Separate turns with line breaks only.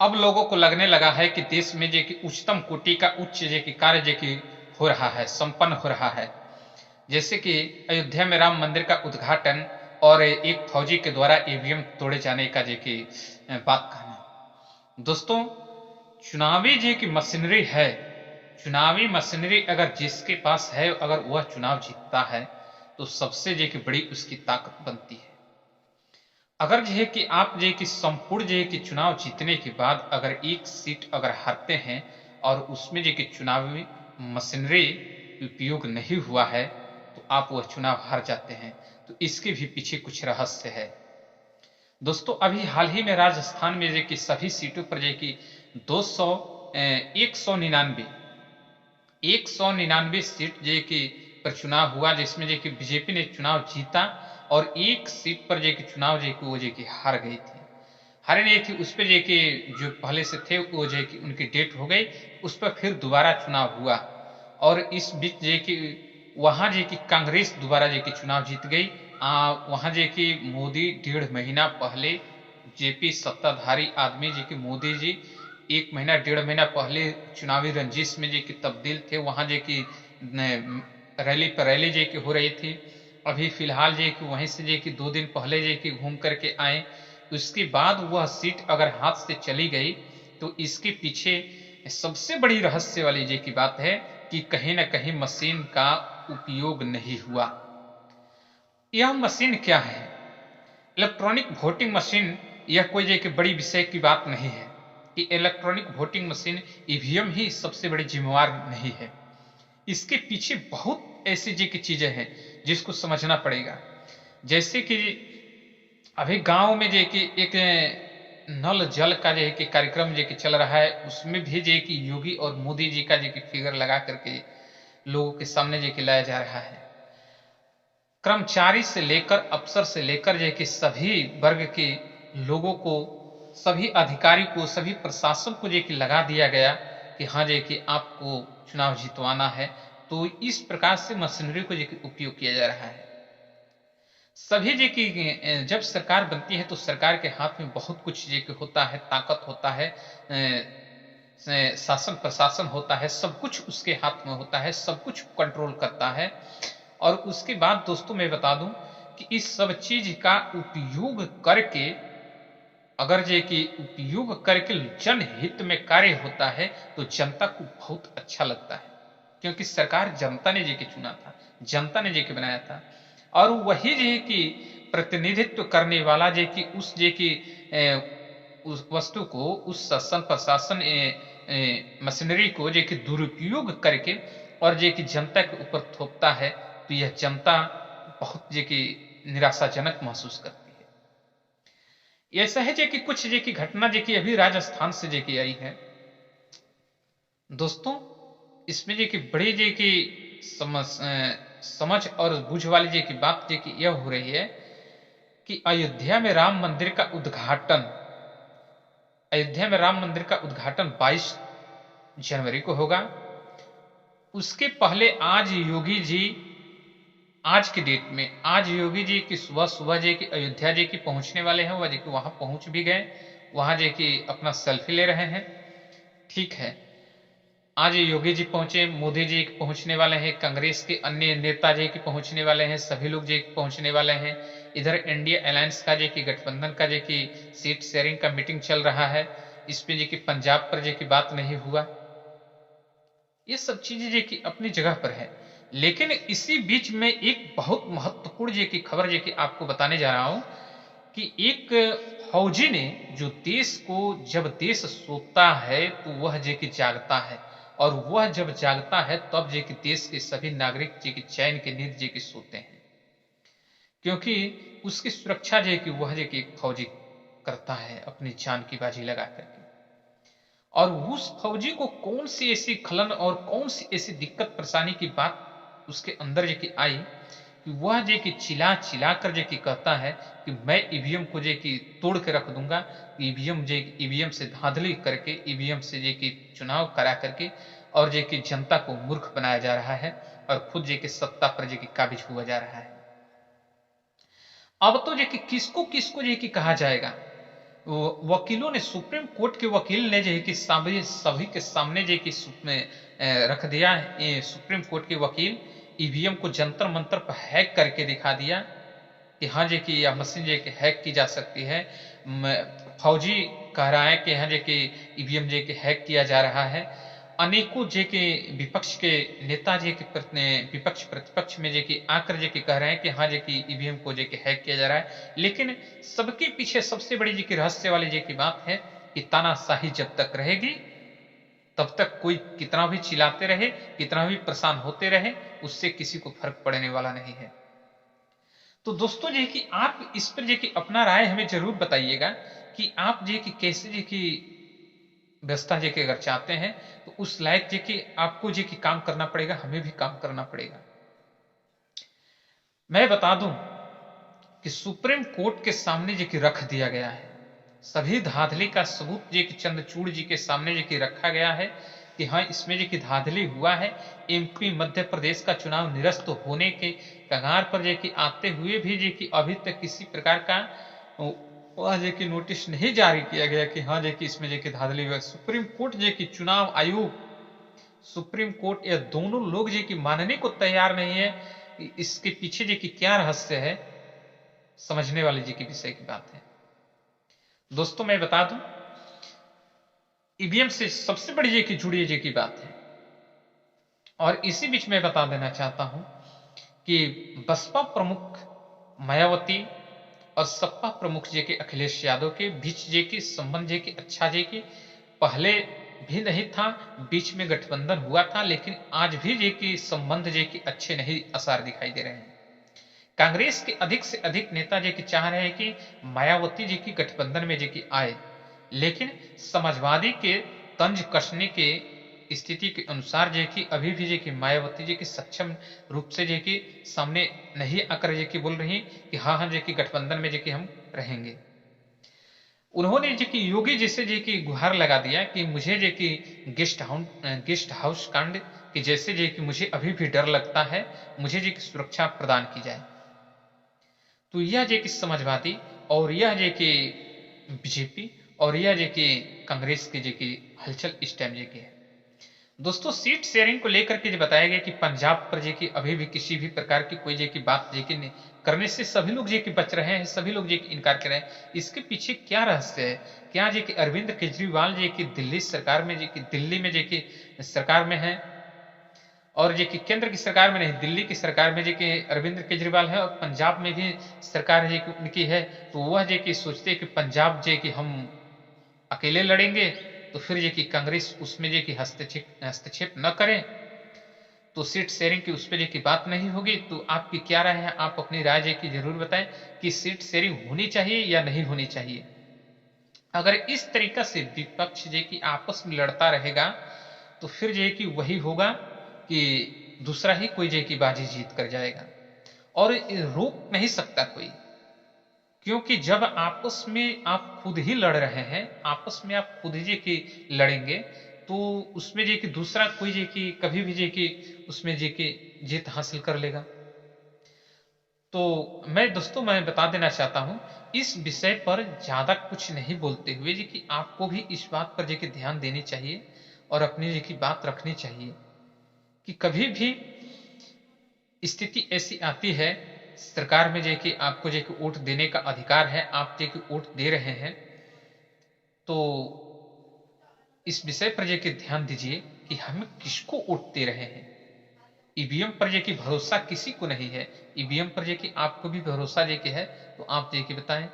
अब लोगों को लगने लगा है कि देश में जे कि उच्चतम कोटि का उच्च जे कि कार्य जे कि हो रहा है, संपन्न हो रहा है। जैसे कि अयोध्या में राम मंदिर का उद्घाटन और एक फौजी के द्वारा ईवीएम तोड़े जाने का जे कि बात कहना। दोस्तों, चुनावी जे कि मशीनरी है, चुनावी मशीनरी अगर जिसके पास है, अगर वह चुनाव जीतता है तो सबसे जे कि बड़ी उसकी ताकत बनती है। अगर जो है कि आप जो है कि संपूर्ण जो है कि चुनाव जीतने के बाद अगर एक सीट अगर हारते हैं और उसमें जो कि चुनावी मशीनरी उपयोग नहीं हुआ है तो आप वह चुनाव हार जाते हैं। तो इसके भी पीछे कुछ रहस्य है। दोस्तों, अभी हाल ही में राजस्थान में जो कि सभी सीटों पर जो कि 200 199 सीट जो कि पर चुनाव हुआ, जिसमें जो कि बीजेपी ने चुनाव जीता और एक सीट पर जो कि चुनाव जो कि वो जो कि हार गई थी, हारे नहीं थी। उस पर जो कि जो पहले से थे वो जो कि उनकी डेट हो गई, उस पर फिर दोबारा चुनाव हुआ और इस बीच जो कि वहां जो कि कांग्रेस दोबारा जो कि चुनाव जीत गई। वहां जो कि मोदी 1.5 महीना पहले जेपी सत्ताधारी आदमी जी की मोदी जी 1 महीना 1.5 महीना पहले चुनावी रंजिश में जो कि तब्दील थे, वहां जो कि रैली पर रैली जो कि हो रही थी। अभी फिलहाल जो कि वहीं से जो कि 2 दिन पहले जो कि घूम करके आए, उसके बाद वह सीट अगर हाथ से चली गई तो इसके पीछे सबसे बड़ी रहस्य वाली जो की बात है कि कहीं ना कहीं मशीन का उपयोग नहीं हुआ। यह मशीन क्या है? Electronic voting machine. यह कोई जो कि बड़ी विषय की बात नहीं है कि इलेक्ट्रॉनिक वोटिंग मशीन ईवीएम ही सबसे बड़ी जिम्मेवार नहीं है। इसके पीछे बहुत ऐसी जी की चीजें हैं जिसको समझना पड़ेगा। जैसे कि अभी गांव में जो कि एक नल जल का जो है कि कार्यक्रम जो कि चल रहा है, उसमें भी जो कि योगी और मोदी जी का जो कि फिगर लगा करके लोगों के सामने जो कि लाया जा रहा है। कर्मचारी से लेकर अफसर से लेकर जो कि सभी वर्ग के लोगों को, सभी अधिकारी को, सभी प्रशासन को जो कि लगा दिया गया कि हाँ जो कि आपको चुनाव जितवाना है। तो इस प्रकार से मशीनरी को जो कि उपयोग किया जा रहा है। सभी जो कि जब सरकार बनती है तो सरकार के हाथ में बहुत कुछ जो कि होता है, ताकत होता है, शासन प्रशासन होता है, सब कुछ उसके हाथ में होता है, सब कुछ कंट्रोल करता है। और उसके बाद दोस्तों मैं बता दूं कि इस सब चीज का उपयोग करके, अगर जो कि उपयोग करके जनहित में कार्य होता है तो जनता को बहुत अच्छा लगता है, क्योंकि सरकार जनता ने जो कि चुना था, जनता ने जो कि बनाया था। और वही जो कि प्रतिनिधित्व करने वाला जो कि उस जो कि उस वस्तु को, उस शासन प्रशासन मशीनरी को जो कि दुरुपयोग करके और जो कि जनता के ऊपर थोपता है, तो यह जनता बहुत जो कि निराशाजनक महसूस करती है। ऐसा है जो कि कुछ जो कि घटना जो कि अभी राजस्थान से जो कि आई है दोस्तों, इसमें जो कि बड़ी जो कि समझ और बुझ वाली जो की बात जो कि यह हो रही है कि अयोध्या में राम मंदिर का उद्घाटन, अयोध्या में राम मंदिर का उद्घाटन 22 जनवरी को होगा। उसके पहले आज योगी जी, आज की डेट में आज योगी जी की सुबह सुबह जे कि अयोध्या जी की पहुंचने वाले हैं, वह जे कि वहां पहुंच भी गए, वहां जे कि अपना सेल्फी ले रहे हैं। ठीक है, आज योगी जी पहुंचे, मोदी जी पहुंचने वाले हैं, कांग्रेस के अन्य नेता जी की पहुंचने वाले हैं, सभी लोग जी पहुंचने वाले हैं। इधर इंडिया अलायंस का जे कि गठबंधन का जे कि सीट शेयरिंग का मीटिंग चल रहा है, इस पे जे कि पंजाब पर जे कि बात नहीं हुआ। ये सब चीजें जो कि अपनी जगह पर है, लेकिन इसी बीच में एक बहुत महत्वपूर्ण जो कि खबर जो कि आपको बताने जा रहा हूं कि एक फौजी ने, जो देश को, जब देश सोता है तो वह जो कि जागता है, और वह जब जागता है तब जो कि देश के सभी नागरिक जो कि चैन के नींद जो कि सोते हैं, क्योंकि उसकी सुरक्षा जो कि वह जो कि एक फौजी करता है अपनी जान की बाजी लगा करके। और उस फौजी को कौन सी ऐसी खलन और कौन सी ऐसी दिक्कत परेशानी की बात उसके अंदर जो कि आई कि वह जो कि चिल्ला चिल्ला कर जो कि कहता है कि मैं ईवीएम को जो कि तोड़ के रख दूंगा, ईवीएम से धांधली करके, ईवीएम से जो कि चुनाव करा करके और जो कि जनता को मूर्ख बनाया जा रहा है और खुद जो कि सत्ता पर जो कि काबिज हुआ जा रहा है। अब तो जो कि किसको किसको जो कि कहा जाएगा, वकीलों ने, सुप्रीम कोर्ट के वकील ने जो है कि सभी के सामने जो है कि रख दिया है, सुप्रीम कोर्ट के वकील ईवीएम को जंतर मंतर पर हैक करके दिखा दिया कि हाँ जी कि यह मशीन जो कि हैक की जा सकती है। फौजी कह रहा है कि हाँ जी कि ईवीएम जो कि हैक किया जा रहा है। अनेकों जे के विपक्ष के नेता जे के विपक्ष प्रतिपक्ष में जे कि आकर जे कि कह रहे हैं कि हाँ जे कि ईवीएम को जे कि हैक किया जा रहा है। लेकिन सबके पीछे सबसे बड़ी जे कि रहस्य वाली जे की बात है कि तानाशाही जब तक रहेगी तब तक कोई कितना भी चिल्लाते रहे, कितना भी परेशान होते रहे, उससे किसी को फर्क पड़ने वाला नहीं है। तो दोस्तों जी कि आप इस पर जी कि अपना राय हमें जरूर बताइएगा कि आप जी कि कैसे जी कि व्यवस्था जी कि अगर चाहते हैं तो उस लायक जी कि आपको जी कि काम करना पड़ेगा, हमें भी काम करना पड़ेगा। मैं बता दूं कि सुप्रीम कोर्ट के सामने जी कि रख दिया गया है, सभी धांधली का सबूत जी कि चंद्रचूड़ जी के सामने जी कि रखा गया है कि हाँ इसमें जी कि धांधली हुआ है। एमपी मध्य प्रदेश का चुनाव निरस्त होने के कगार पर जी कि आते हुए भी जी कि अभी तक किसी प्रकार का वह जी कि नोटिस नहीं जारी किया गया कि हाँ जी कि इसमें जी कि धांधली हुआ। सुप्रीम कोर्ट जी कि चुनाव आयोग, सुप्रीम कोर्ट, यह दोनों लोग जी कि मानने को तैयार नहीं है कि इसके पीछे जी कि क्या रहस्य है। समझने वाले जी की विषय की बात है। दोस्तों मैं बता दूं ईवीएम से सबसे बड़ी जी की जुड़ी जी की बात है, और इसी बीच में बता देना चाहता हूं कि बसपा प्रमुख मायावती और सपा प्रमुख जी के अखिलेश यादव के बीच जे की संबंध जे की अच्छा जे की पहले भी नहीं था, बीच में गठबंधन हुआ था, लेकिन आज भी जे की संबंध जे की अच्छे नहीं आसार दिखाई दे रहे हैं। कांग्रेस के अधिक से अधिक नेता जी की चाह रहे हैं कि मायावती जी की गठबंधन में जी की आए, लेकिन समाजवादी के तंज कसने के स्थिति के अनुसार जे की अभी भी जे की मायावती जी की सक्षम रूप से जे की सामने नहीं आकर जे की बोल रही कि हाँ हाँ जे की गठबंधन में जे की हम रहेंगे। उन्होंने जे की योगी जी से जे की गुहार लगा दिया कि मुझे जे की गेस्ट हाउस कांड कि जैसे जे कि मुझे अभी भी डर लगता है, मुझे जे की सुरक्षा प्रदान की जाए। तो यह जे कि समाजवादी और यह जे कि बीजेपी और यह जे कि कांग्रेस की जे कि हलचल इस टाइम जे की है। दोस्तों सीट शेयरिंग को लेकर के जो बताया गया कि पंजाब पर जे कि अभी भी किसी भी प्रकार की कोई जे की बात जे कि करने से सभी लोग जे कि बच रहे हैं, सभी लोग जे कि इनकार कर रहे हैं। इसके पीछे क्या रहस्य है? क्या जे कि अरविंद केजरीवाल जे कि दिल्ली सरकार में जे कि दिल्ली में जे कि सरकार में है और जे कि केंद्र की सरकार में नहीं, दिल्ली की सरकार में जे कि अरविंद केजरीवाल है और पंजाब में भी सरकार जे कि उनकी है। तो वह जे कि सोचते कि पंजाब जे कि हम अकेले लड़ेंगे तो फिर जे कि कांग्रेस उसमें जे कि हस्तक्षेप न करें तो सीट शेयरिंग की उस पर जे की बात नहीं होगी। तो आपकी क्या राय है? आप अपनी राय जे की जरूर बताएं कि सीट शेयरिंग होनी चाहिए या नहीं होनी चाहिए। अगर इस तरीका से विपक्ष जे की आपस में लड़ता रहेगा तो फिर जे की वही होगा कि दूसरा ही कोई जे की बाजी जीत कर जाएगा और रोक नहीं सकता कोई, क्योंकि जब आपस में आप खुद ही लड़ रहे हैं, आपस में आप खुद जे की लड़ेंगे तो उसमें जे कि दूसरा कोई जे कि कभी भी जे कि उसमें जे कि जीत हासिल कर लेगा। तो मैं बता देना चाहता हूं इस विषय पर ज्यादा कुछ नहीं बोलते हुए जी कि आपको भी इस बात पर जे कि ध्यान देनी चाहिए और अपनी जे की बात रखनी चाहिए कि कभी भी स्थिति ऐसी आती है सरकार में जे कि आपको जे कि वोट देने का अधिकार है, आप जे कि वोट दे रहे हैं, तो इस विषय पर जे कि ध्यान दीजिए कि हम किसको वोट दे रहे हैं। ईवीएम पर जे कि भरोसा किसी को नहीं है, ईवीएम पर जे कि आपको भी भरोसा जे कि है तो आप जे कि बताएं।